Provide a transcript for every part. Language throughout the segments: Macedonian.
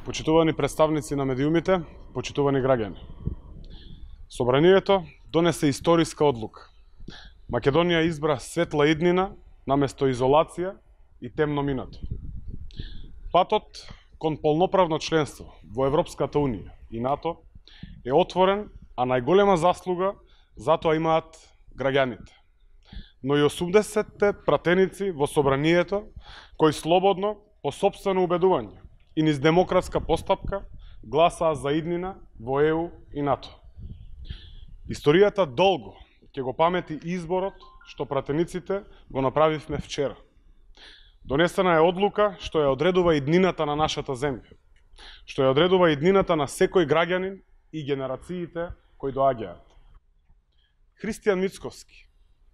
Почитувани представници на медиумите, почитувани граѓани. Собранието донесе историска одлука. Македонија избра светла иднина наместо изолација и темно минато. Патот кон полноправно членство во Европската Унија и НАТО е отворен, а најголема заслуга за тоа имаат граѓаните. Но и 80-те пратеници во собранието кои слободно, по сопствено убедување и низ демократска постапка гласаа за иднина во ЕУ и НАТО. Историјата долго ќе го памети изборот што пратениците го направивме вчера. Донесена е одлука што ја одредува иднината на нашата земја, што ја одредува иднината на секој граѓанин и генерациите кои доаѓаат. Христијан Мицковски,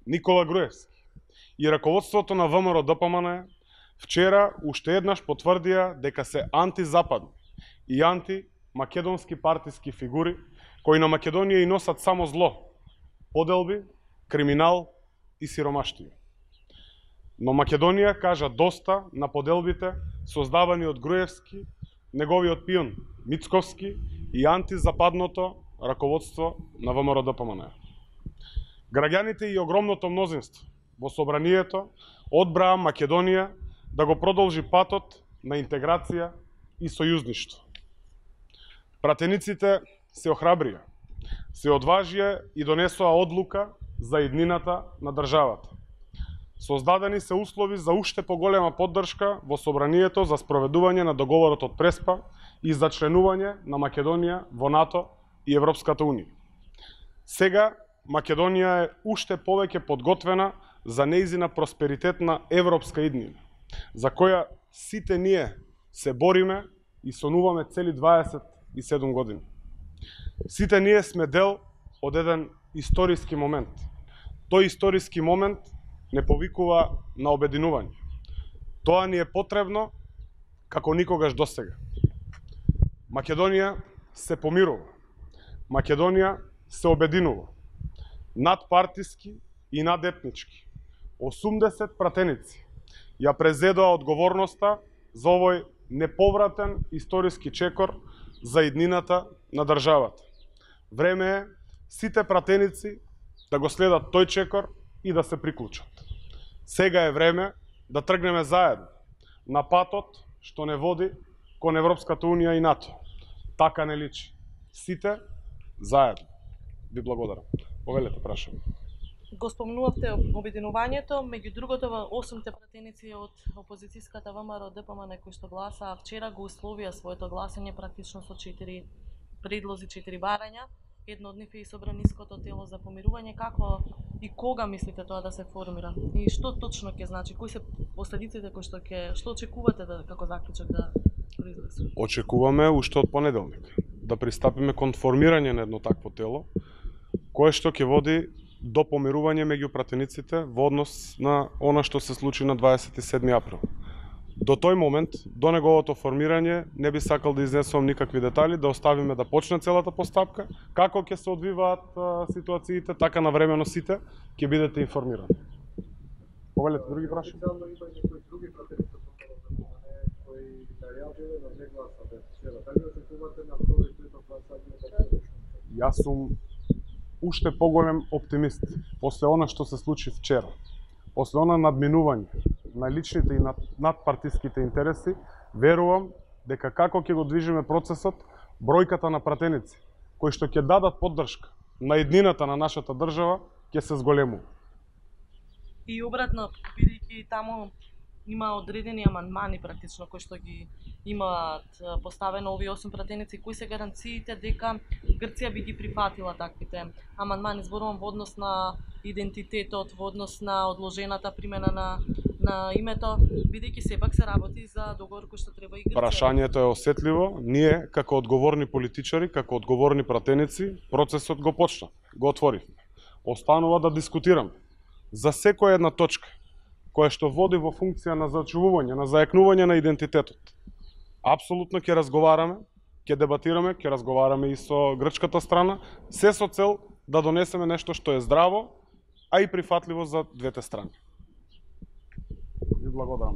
Никола Груевски и раководството на ВМРО ДПМН вчера уште еднаш потврдија дека се антизападни и антимакедонски партиски фигури кои на Македонија и носат само зло, поделби, криминал и сиромаштија. Но Македонија кажа доста на поделбите создавани од Груевски, неговиот пион Мицковски и антизападното раководство на ВМРО ДПМН. Граѓаните и огромното мнозинство во собранието одбраа Македонија да го продолжи патот на интеграција и сојузништво. Пратениците се охрабрија, се одважија и донесоа одлука за иднината на државата. Создадени се услови за уште поголема поддршка во собранието за спроведување на договорот од Преспа и за членување на Македонија во НАТО и Европската Унија. Сега Македонија е уште повеќе подготвена за нејзина просперитетна европска иднина, за која сите ние се бориме и сонуваме цели 27 години. Сите ние сме дел од еден историски момент. Тој историски момент не повикува на обединување. Тоа ни е потребно како никогаш досега. Македонија се помирува. Македонија се обединува. Надпартиски и надетнички. 80 пратеници ја презедоа одговорноста за овој неповратен историски чекор за иднината на државата. Време е сите пратеници да го следат тој чекор и да се приклучат. Сега е време да тргнеме заедно на патот што не води кон Европската Унија и НАТО. Така не личи. Сите заедно. Ви благодарам. Повелете, прашам. Го спомнувавте обединувањето, меѓу другото во 8-те пратеници од опозицијската ВМРО ДПМН кои што гласаа вчера го условија своето гласање практично со 4 предлози, 4 барања. Едно од нив е и собраниското тело за помирување. Како и кога мислите тоа да се формира? И што точно ќе значи? Кои се последиците кои што очекувате како заклучок да произлезе? Очекуваме уште од понеделник да пристапиме кон формирање на едно такво тело, кое што ќе води до помирување меѓу пратениците во однос на она што се случи на 27 април. До тој момент, до неговото формирање, не би сакал да изнесувам никакви детали, да оставиме да почне целата постапка, како ќе се одвиваат ситуациите, така навремено сите ќе бидете информирани. Повелете, други прашања? Други пратеници кои најавиле да не гласат вчера. Дали очекувате на второ и трето гласање? Јас сум уште поголем оптимист после она што се случи вчера. После она надминување на личните и надпартиските интереси, верувам дека како ќе го движиме процесот, бројката на пратеници кои што ќе дадат поддршка на иднината на нашата држава ќе се зголемува. И обратно, бидејќи таму има одредени амандмани практично кои што ги имаат поставено овие 8 пратеници, кои се гаранциите дека Грција би ги прифатила таквите амандмани? Зборувам во однос на идентитетот, во однос на одложената примена на името, бидејќи сепак се работи за договор кој што треба и Грција. Прашањето е осетливо. Ние, како одговорни политичари, како одговорни пратеници, процесот го почна, го отворивме. Останува да дискутираме за секоја една точка која што води во функција на зачувување, на зајакнување на идентитетот. Апсолутно ќе разговараме, ќе дебатираме, ќе разговараме и со грчката страна, се со цел да донесеме нешто што е здраво, а и прифатливо за двете страни. Ви благодарам.